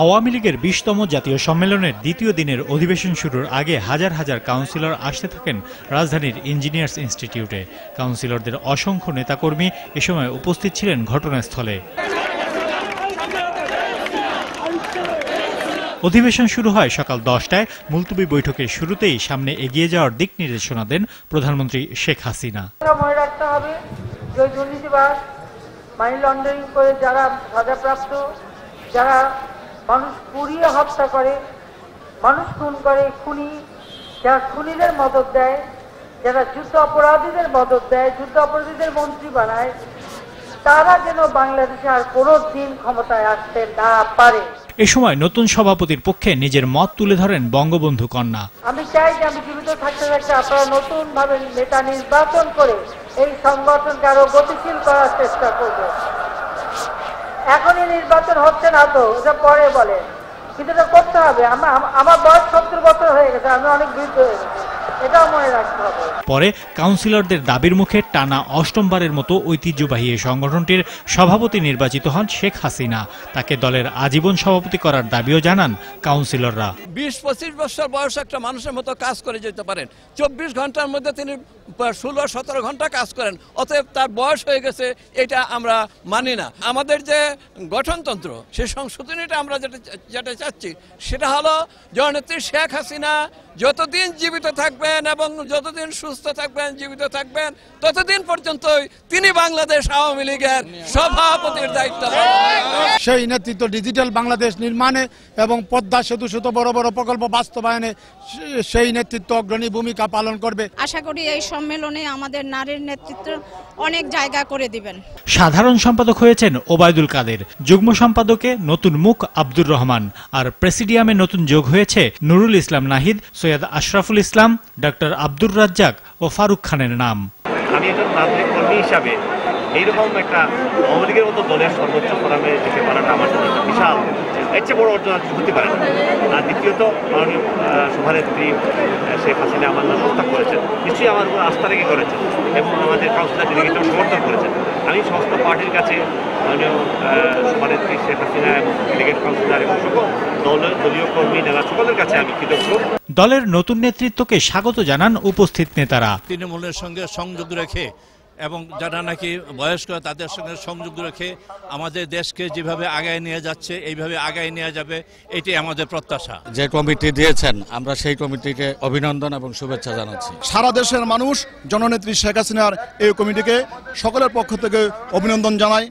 আওয়ামী লীগের ২০তম জাতীয় সম্মেলনের দ্বিতীয় দিনের অধিবেশন শুরুর আগে হাজার হাজার কাউন্সিলর আসতে থাকেন রাজধানীর ইঞ্জিনিয়ার্স ইনস্টিটিউটে। কাউন্সিলরদের অসংখ্য নেতাকর্মী এ সময় উপস্থিত ছিলেন ঘটনাস্থলে। অধিবেশন শুরু হয় সকাল ১০টায়। মুলতবি বৈঠকের শুরুতেই সামনে এগিয়ে যাওয়ার দিক নির্দেশনা দেন প্রধানমন্ত্রী শেখ হাসিনা। মনে রাখতে হবে যে দুর্নীতিবাজ, মানি লন্ডারিং করে যারা সাজাপ্রাপ্ত, যারা মানুষ পুড়িয়ে হত্যা করে, মানুষ খুন করে, যারা খুনিদের মদত দেয়, যারা যুদ্ধ অপরাধীদের মদত দেয়, যুদ্ধ অপরাধীদের মন্ত্রী বানায়, তারা যেন বাংলাদেশে আর কোনো দিন ক্ষমতায় আসতে না পারে। এ সময় নতুন সভাপতির পক্ষে নিজের মত তুলে ধরেন বঙ্গবন্ধু কন্যা। আমি চাই যে আমি জীবিত থাকতে থাকতে আপনারা নতুন ভাবে নেতা নির্বাচন করে এই সংগঠনকে আরো গতিশীল করার চেষ্টা করবেন। এখনই নির্বাচন হচ্ছে না তো, এটা পরে বলে, কিন্তু এটা করতে হবে। আমার বয়স ৭০ বছর হয়ে গেছে, আমি অনেক বৃদ্ধ হয়ে গেছি, এটাও মনে রাখতে হবে। পরে কাউন্সিলরদের দাবির মুখে টানা অষ্টমবারের মতো ঐতিহ্যবাহী এই সংগঠনটির সভাপতি নির্বাচিত হন শেখ হাসিনা। তাকে দলের আজীবন সভাপতি করার দাবিও জানান কাউন্সিলররা। ২০-২৫ বছর বয়স একটা মানুষের মতো কাজ করে যেতে পারেন, ২৪ ঘন্টার মধ্যে তিনি ১৬-১৭ ঘন্টা কাজ করেন, অতএব তার বয়স হয়ে গেছে, এটা আমরা মানি না। আমাদের যে গঠনতন্ত্র, সেই সংশোধনীটা আমরা যেটা চাচ্ছি সেটা হলো জননেত্রী শেখ হাসিনা যতদিন জীবিত থাকবেন এবং যতদিন সুস্থ থাকবেন, জীবিত থাকবেন, ততদিন পর্যন্তই তিনি বাংলাদেশ আওয়ামী লীগের সভাপতির দায়িত্ব পালন। সেই নেতৃত্ব ডিজিটাল বাংলাদেশ নির্মাণে এবং পদ্মা সেতু সহ বড় বড় প্রকল্প বাস্তবায়নে সেই নেতৃত্ব অগ্রণী ভূমিকা পালন করবে। আশা করি এই সম্মেলনে আমাদের নারীর নেতৃত্ব অনেক জায়গা করে দিবেন। সাধারণ সম্পাদক হয়েছেন ওবায়দুল কাদের, যুগ্ম সম্পাদকে নতুন মুখ আব্দুর রহমান, আর প্রেসিডিয়ামে নতুন যোগ হয়েছে নুরুল ইসলাম নাহিদ, সৈয়দ আশরাফুল ইসলাম, ডক্টর আব্দুর রাজ্জাক ও ফারুক খানের নাম। আমি একজন নাগরিক কর্মী হিসাবে এইরকম একটা আওয়ামী লীগের মতো দলের সর্বোচ্চ ফোরামে যেতে পারাটা আমার জন্য একটা বিশাল, এর চেয়ে বড় অর্জন হতে পারে না। আর দ্বিতীয়ত মাননীয় সভানেত্রী শেখ হাসিনা আমার নাম প্রস্তাব করেছেন, নিশ্চয়ই আমার উপর আস্থা রেখে করেছেন এবং আমাদের কাউন্সিলর ডেলিগেটও সমর্থন করেছেন। আমি সমস্ত পার্টির কাছে মাননীয় সভানেত্রী শেখ হাসিনা এবং ডেলিগেট কাউন্সিলর এবং সকল দলীয় কর্মী নেতা সকলের কাছে আমি কৃতজ্ঞ। দলের নতুন নেতৃত্বকে স্বাগত জানান উপস্থিত নেতারা। তৃণমূলের সঙ্গে সংযোগ রেখে এবং যারা নাকি বয়স্ক তাদের সঙ্গে সংযোগ রেখে আমাদের দেশকে যেভাবে আগায় নিয়ে যাচ্ছে এইভাবে আগায় নিয়ে যাবে, এটাই আমাদের প্রত্যাশা। যে কমিটি দিয়েছেন আমরা সেই কমিটিকে অভিনন্দন এবং শুভেচ্ছা জানাচ্ছি। সারা দেশের মানুষ জননেত্রী শেখ হাসিনার এই কমিটিকে সকলের পক্ষ থেকে অভিনন্দন জানায়।